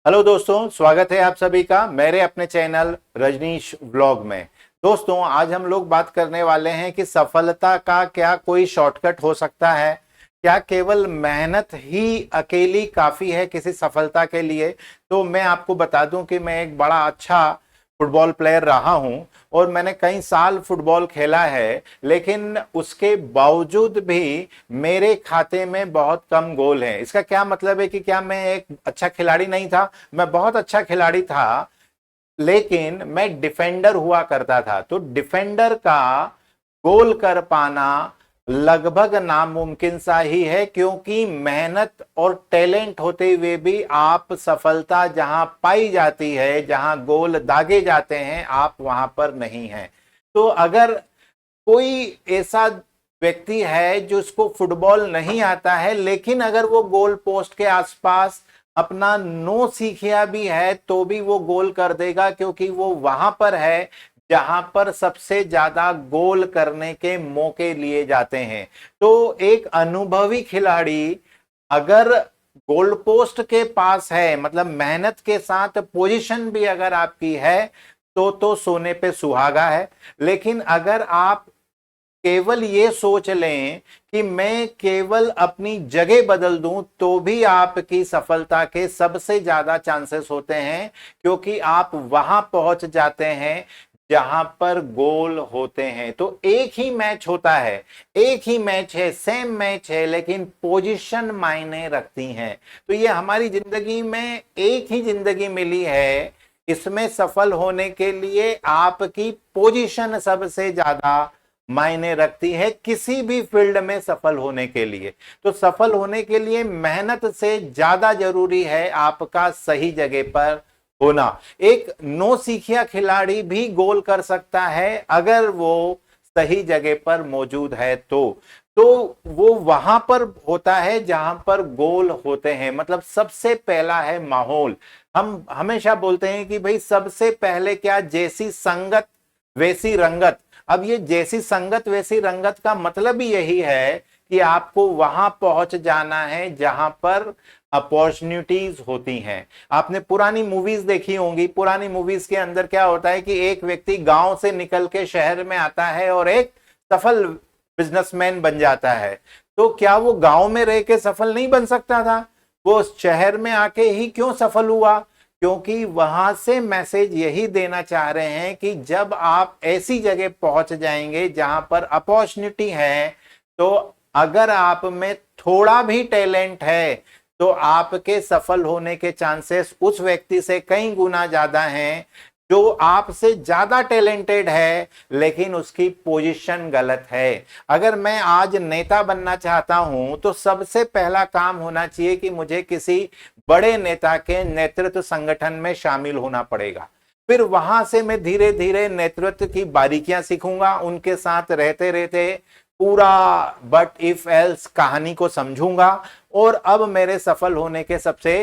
Hello दोस्तों, स्वागत है आप सभी का मेरे अपने चैनल रजनीश व्लॉग में। दोस्तों, आज हम लोग बात करने वाले हैं कि सफलता का क्या कोई शॉर्टकट हो सकता है। क्या केवल मेहनत ही अकेली काफी है किसी सफलता के लिए। तो मैं आपको बता दूं कि मैं एक बड़ा अच्छा फुटबॉल प्लेयर रहा हूं और मैंने कई साल फुटबॉल खेला है, लेकिन उसके बावजूद भी मेरे खाते में बहुत कम गोल हैं। इसका क्या मतलब है कि क्या मैं एक अच्छा खिलाड़ी नहीं था? मैं बहुत अच्छा खिलाड़ी था, लेकिन मैं डिफेंडर हुआ करता था। तो डिफेंडर का गोल कर पाना लगभग नामुमकिन सा ही है, क्योंकि मेहनत और टैलेंट होते हुए भी आप सफलता जहां पाई जाती है, जहां गोल दागे जाते हैं, आप वहां पर नहीं हैं। तो अगर कोई ऐसा व्यक्ति है जो उसको फुटबॉल नहीं आता है, लेकिन अगर वो गोल पोस्ट के आसपास अपना नो सीखिया भी है तो भी वो गोल कर देगा, क्योंकि वो वहां पर है जहां पर सबसे ज्यादा गोल करने के मौके लिए जाते हैं। तो एक अनुभवी खिलाड़ी अगर गोल पोस्ट के पास है, मतलब मेहनत के साथ पोजीशन भी अगर आपकी है, तो सोने पे सुहागा है। लेकिन अगर आप केवल ये सोच लें कि मैं केवल अपनी जगह बदल दूं, तो भी आपकी सफलता के सबसे ज्यादा चांसेस होते हैं, क्योंकि आप वहां पहुंच जाते हैं जहां पर गोल होते हैं। तो एक ही मैच होता है, एक ही मैच है, सेम मैच है, लेकिन पोजीशन मायने रखती हैं। तो ये हमारी जिंदगी में एक ही जिंदगी मिली है, इसमें सफल होने के लिए आपकी पोजीशन सबसे ज्यादा मायने रखती है, किसी भी फील्ड में सफल होने के लिए। तो सफल होने के लिए मेहनत से ज्यादा जरूरी है आपका सही जगह पर होना। एक नो सीखिया खिलाड़ी भी गोल कर सकता है अगर वो सही जगह पर मौजूद है। तो वो वहां पर होता है जहां पर गोल होते हैं। मतलब सबसे पहला है माहौल। हम हमेशा बोलते हैं कि भाई सबसे पहले क्या, जैसी संगत वैसी रंगत। अब ये जैसी संगत वैसी रंगत का मतलब ही यही है कि आपको वहां पहुंच जाना है जहां पर अपॉर्चुनिटीज होती हैं। आपने पुरानी मूवीज देखी होंगी। पुरानी मूवीज के अंदर क्या होता है कि एक व्यक्ति गांव से निकल के शहर में आता है और एक सफल बिजनेसमैन बन जाता है। तो क्या वो गांव में रह के सफल नहीं बन सकता था? वो शहर में आके ही क्यों सफल हुआ? क्योंकि वहां से मैसेज यही देना चाह रहे हैं कि जब आप ऐसी जगह पहुंच जाएंगे जहां पर अपॉर्चुनिटी है, तो अगर आप में थोड़ा भी टैलेंट है तो आपके सफल होने के चांसेस उस व्यक्ति से कई गुना ज्यादा हैं जो आपसे ज्यादा टैलेंटेड है, लेकिन उसकी पोजीशन गलत है। अगर मैं आज नेता बनना चाहता हूं तो सबसे पहला काम होना चाहिए कि मुझे किसी बड़े नेता के नेतृत्व संगठन में शामिल होना पड़ेगा। फिर वहां से मैं धीरे धीरे नेतृत्व की बारीकियां सीखूंगा, उनके साथ रहते रहते पूरा बट इफ एल्स कहानी को समझूंगा, और अब मेरे सफल होने के सबसे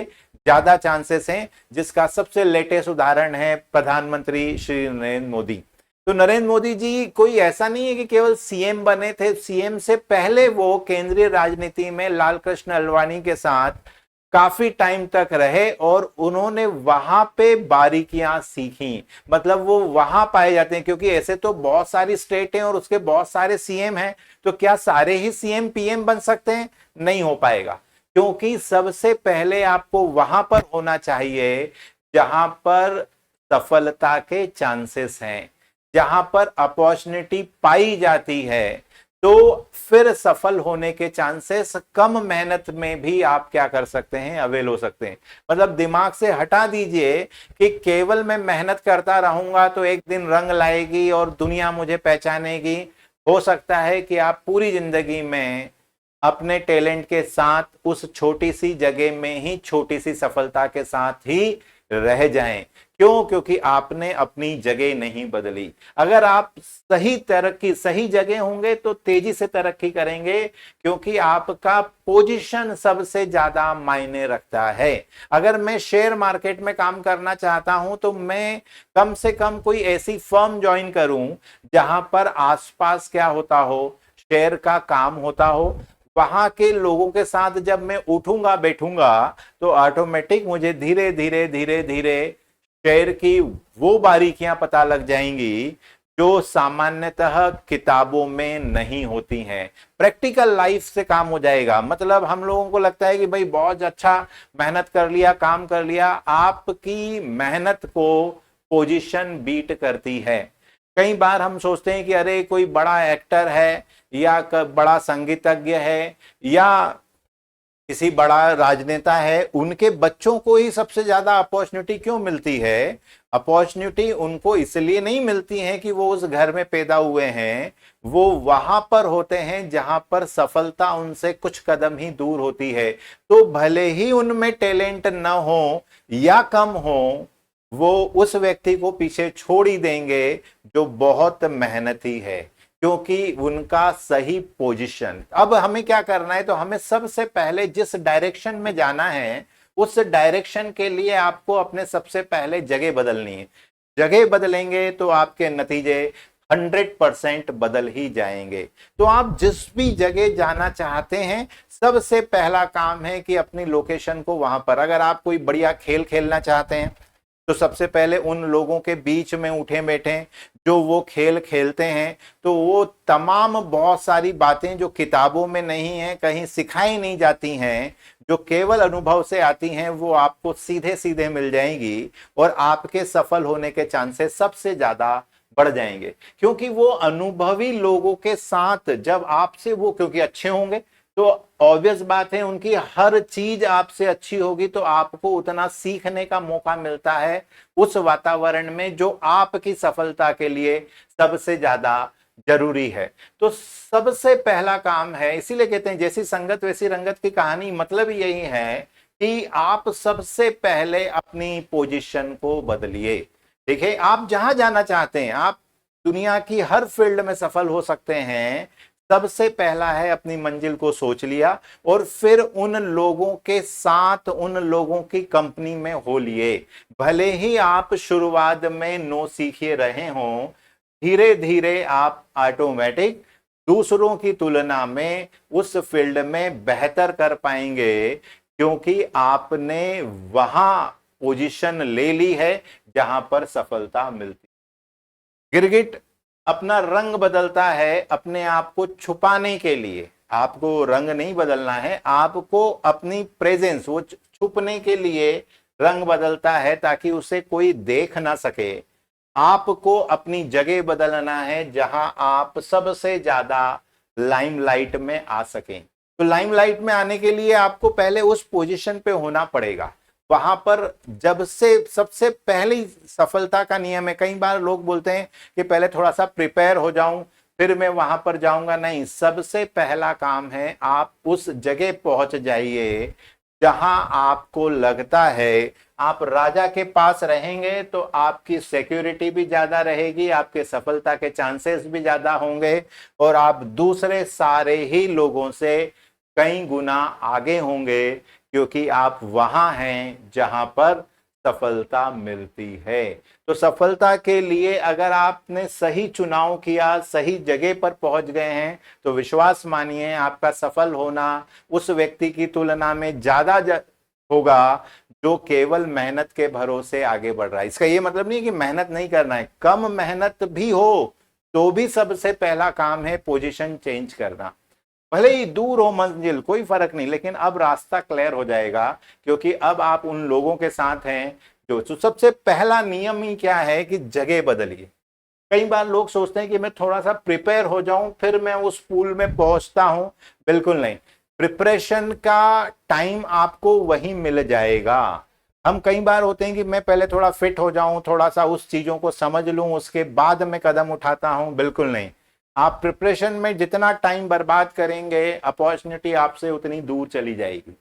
ज्यादा चांसेस हैं, जिसका सबसे लेटेस्ट उदाहरण है प्रधानमंत्री श्री नरेंद्र मोदी। तो नरेंद्र मोदी जी कोई ऐसा नहीं है कि केवल सीएम बने थे। सीएम से पहले वो केंद्रीय राजनीति में लाल कृष्ण अडवाणी के साथ काफी टाइम तक रहे और उन्होंने वहां पे बारीकियां सीखी। मतलब वो वहां पाए जाते हैं, क्योंकि ऐसे तो बहुत सारी स्टेट हैं और उसके बहुत सारे सीएम हैं। तो क्या सारे ही सीएम पीएम बन सकते हैं? नहीं हो पाएगा, क्योंकि सबसे पहले आपको वहां पर होना चाहिए जहां पर सफलता के चांसेस हैं, जहां पर अपॉर्चुनिटी पाई जाती है। तो फिर सफल होने के चांसेस कम मेहनत में भी आप क्या कर सकते हैं, अवेल हो सकते हैं। मतलब दिमाग से हटा दीजिए कि केवल मैं मेहनत करता रहूंगा तो एक दिन रंग लाएगी और दुनिया मुझे पहचानेगी। हो सकता है कि आप पूरी जिंदगी में अपने टैलेंट के साथ उस छोटी सी जगह में ही छोटी सी सफलता के साथ ही रह जाएं। क्यों? क्योंकि आपने अपनी जगह नहीं बदली। अगर आप सही तरक्की सही जगह होंगे तो तेजी से तरक्की करेंगे, क्योंकि आपका पोजीशन सबसे ज्यादा मायने रखता है। अगर मैं शेयर मार्केट में काम करना चाहता हूं तो मैं कम से कम कोई ऐसी फर्म ज्वाइन करूं जहां पर आसपास क्या होता हो, शेयर का काम होता हो, वहां के लोगों के साथ जब मैं उठूंगा बैठूंगा तो ऑटोमेटिक मुझे धीरे धीरे धीरे धीरे शेयर की वो बारीकियां पता लग जाएंगी जो सामान्यतः किताबों में नहीं होती हैं। प्रैक्टिकल लाइफ से काम हो जाएगा। मतलब हम लोगों को लगता है कि भाई बहुत अच्छा मेहनत कर लिया, काम कर लिया, आपकी मेहनत को पोजीशन बीट करती है। कई बार हम सोचते हैं कि अरे कोई बड़ा एक्टर है या बड़ा संगीतज्ञ है या किसी बड़ा राजनेता है, उनके बच्चों को ही सबसे ज्यादा अपॉर्चुनिटी क्यों मिलती है? अपॉर्चुनिटी उनको इसलिए नहीं मिलती है कि वो उस घर में पैदा हुए हैं, वो वहां पर होते हैं जहां पर सफलता उनसे कुछ कदम ही दूर होती है। तो भले ही उनमें टैलेंट न हो या कम हो, वो उस व्यक्ति को पीछे छोड़ ही देंगे जो बहुत मेहनती है, क्योंकि उनका सही पोजीशन। अब हमें क्या करना है? तो हमें सबसे पहले जिस डायरेक्शन में जाना है उस डायरेक्शन के लिए आपको अपने सबसे पहले जगह बदलनी है। जगह बदलेंगे तो आपके नतीजे 100% बदल ही जाएंगे। तो आप जिस भी जगह जाना चाहते हैं, सबसे पहला काम है कि अपनी लोकेशन को वहां पर, अगर आप कोई बढ़िया खेल खेलना चाहते हैं तो सबसे पहले उन लोगों के बीच में उठे बैठे जो वो खेल खेलते हैं, तो वो तमाम बहुत सारी बातें जो किताबों में नहीं है, कहीं सिखाई नहीं जाती हैं, जो केवल अनुभव से आती हैं, वो आपको सीधे सीधे मिल जाएंगी और आपके सफल होने के चांसेस सबसे ज्यादा बढ़ जाएंगे। क्योंकि वो अनुभवी लोगों के साथ जब आपसे वो, क्योंकि अच्छे होंगे तो ऑब्वियस बात है उनकी हर चीज आपसे अच्छी होगी, तो आपको उतना सीखने का मौका मिलता है उस वातावरण में जो आपकी सफलता के लिए सबसे ज्यादा जरूरी है। तो सबसे पहला काम है, इसीलिए कहते हैं जैसी संगत वैसी रंगत की कहानी, मतलब यही है कि आप सबसे पहले अपनी पोजीशन को बदलिए। देखिए, आप जहां जाना चाहते हैं, आप दुनिया की हर फील्ड में सफल हो सकते हैं। सबसे पहला है अपनी मंजिल को सोच लिया और फिर उन लोगों के साथ, उन लोगों की कंपनी में हो लिए। भले ही आप शुरुआत में नो सीखे रहे हों, धीरे धीरे आप ऑटोमेटिक दूसरों की तुलना में उस फील्ड में बेहतर कर पाएंगे, क्योंकि आपने वहां पोजीशन ले ली है जहां पर सफलता मिलती। गिरगिट अपना रंग बदलता है अपने आप को छुपाने के लिए। आपको रंग नहीं बदलना है, आपको अपनी प्रेजेंस, वो छुपने के लिए रंग बदलता है ताकि उसे कोई देख ना सके। आपको अपनी जगह बदलना है जहां आप सबसे ज्यादा लाइमलाइट में आ सकें। तो लाइमलाइट में आने के लिए आपको पहले उस पोजीशन पे होना पड़ेगा। वहां पर जब से सबसे पहली सफलता का नियम है, कई बार लोग बोलते हैं कि पहले थोड़ा सा प्रिपेयर हो जाऊं फिर मैं वहां पर जाऊंगा। नहीं, सबसे पहला काम है आप उस जगह पहुंच जाइए जहां आपको लगता है आप राजा के पास रहेंगे तो आपकी सिक्योरिटी भी ज्यादा रहेगी, आपके सफलता के चांसेस भी ज्यादा होंगे और आप दूसरे सारे ही लोगों से कई गुना आगे होंगे, क्योंकि आप वहां हैं जहां पर सफलता मिलती है। तो सफलता के लिए अगर आपने सही चुनाव किया, सही जगह पर पहुंच गए हैं, तो विश्वास मानिए आपका सफल होना उस व्यक्ति की तुलना में ज्यादा होगा जो केवल मेहनत के भरोसे आगे बढ़ रहा है। इसका ये मतलब नहीं कि मेहनत नहीं करना है, कम मेहनत भी हो तो भी सबसे पहला काम है पोजीशन चेंज करना। भले ही दूर हो मंजिल, कोई फर्क नहीं, लेकिन अब रास्ता क्लियर हो जाएगा, क्योंकि अब आप उन लोगों के साथ हैं जो, तो सबसे पहला नियम ही क्या है कि जगह बदलिए। कई बार लोग सोचते हैं कि मैं थोड़ा सा प्रिपेयर हो जाऊं फिर मैं उस पूल में पहुंचता हूं। बिल्कुल नहीं, प्रिपरेशन का टाइम आपको वही मिल जाएगा। हम कई बार होते हैं कि मैं पहले थोड़ा फिट हो जाऊं, थोड़ा सा उस चीजों को समझ लूं, उसके बाद मैं कदम उठाता हूं। बिल्कुल नहीं, आप प्रिपरेशन में जितना टाइम बर्बाद करेंगे अपॉर्चुनिटी आपसे उतनी दूर चली जाएगी।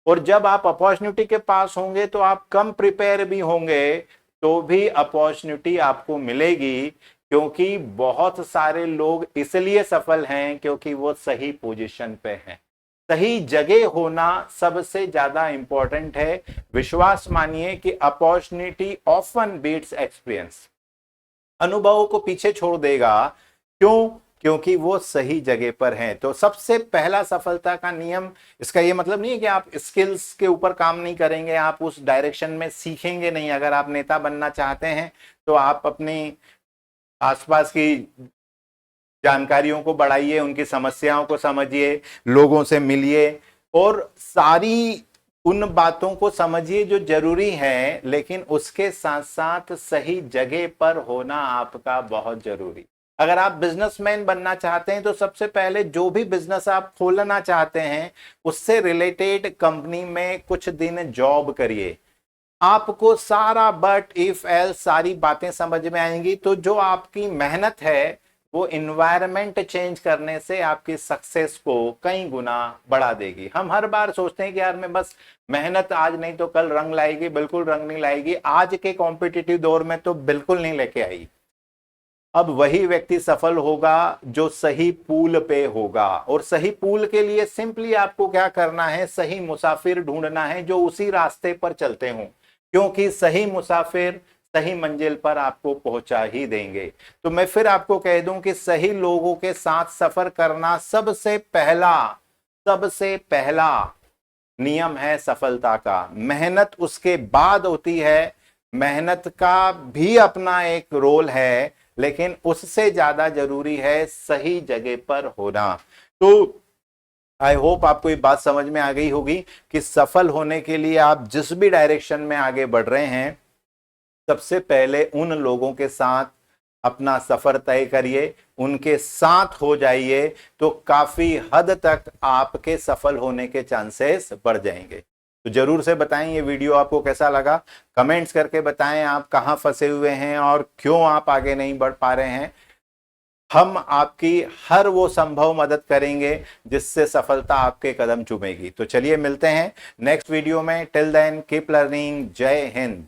और जब आप अपॉर्चुनिटी के पास होंगे तो आप कम प्रिपेयर भी होंगे तो भी अपॉर्चुनिटी आपको मिलेगी, क्योंकि बहुत सारे लोग इसलिए सफल हैं क्योंकि वो सही पोजीशन पे हैं। सही जगह होना सबसे ज्यादा इंपॉर्टेंट है। विश्वास मानिए कि अपॉर्चुनिटी ऑफन बीट्स एक्सपीरियंस। अनुभवों को पीछे छोड़ देगा। क्यों? क्योंकि वो सही जगह पर हैं। तो सबसे पहला सफलता का नियम, इसका ये मतलब नहीं है कि आप स्किल्स के ऊपर काम नहीं करेंगे, आप उस डायरेक्शन में सीखेंगे नहीं। अगर आप नेता बनना चाहते हैं तो आप अपनी आसपास की जानकारियों को बढ़ाइए, उनकी समस्याओं को समझिए, लोगों से मिलिए और सारी उन बातों को समझिए जो जरूरी है, लेकिन उसके साथ साथ सही जगह पर होना आपका बहुत जरूरी। अगर आप बिजनेसमैन बनना चाहते हैं तो सबसे पहले जो भी बिजनेस आप खोलना चाहते हैं उससे रिलेटेड कंपनी में कुछ दिन जॉब करिए। आपको सारा बट इफ एल सारी बातें समझ में आएंगी। तो जो आपकी मेहनत है वो इन्वायरमेंट चेंज करने से आपकी सक्सेस को कई गुना बढ़ा देगी। हम हर बार सोचते हैं कि यार मैं बस मेहनत आज नहीं तो कल रंग लाएगी, बिल्कुल रंग नहीं लाएगी। आज के कॉम्पिटिटिव दौर में तो बिल्कुल नहीं लेके आई। अब वही व्यक्ति सफल होगा जो सही पूल पे होगा, और सही पूल के लिए सिंपली आपको क्या करना है, सही मुसाफिर ढूंढना है जो उसी रास्ते पर चलते हों, क्योंकि सही मुसाफिर सही मंजिल पर आपको पहुंचा ही देंगे। तो मैं फिर आपको कह दूं कि सही लोगों के साथ सफर करना सबसे पहला नियम है सफलता का। मेहनत उसके बाद होती है, मेहनत का भी अपना एक रोल है, लेकिन उससे ज्यादा जरूरी है सही जगह पर होना। तो आई होप आपको ये बात समझ में आ गई होगी कि सफल होने के लिए आप जिस भी डायरेक्शन में आगे बढ़ रहे हैं, सबसे पहले उन लोगों के साथ अपना सफर तय करिए, उनके साथ हो जाइए, तो काफी हद तक आपके सफल होने के चांसेस बढ़ जाएंगे। तो जरूर से बताएं ये वीडियो आपको कैसा लगा, कमेंट्स करके बताएं आप कहां फंसे हुए हैं और क्यों आप आगे नहीं बढ़ पा रहे हैं। हम आपकी हर वो संभव मदद करेंगे जिससे सफलता आपके कदम चूमेगी। तो चलिए मिलते हैं नेक्स्ट वीडियो में। Till then keep learning. जय हिंद।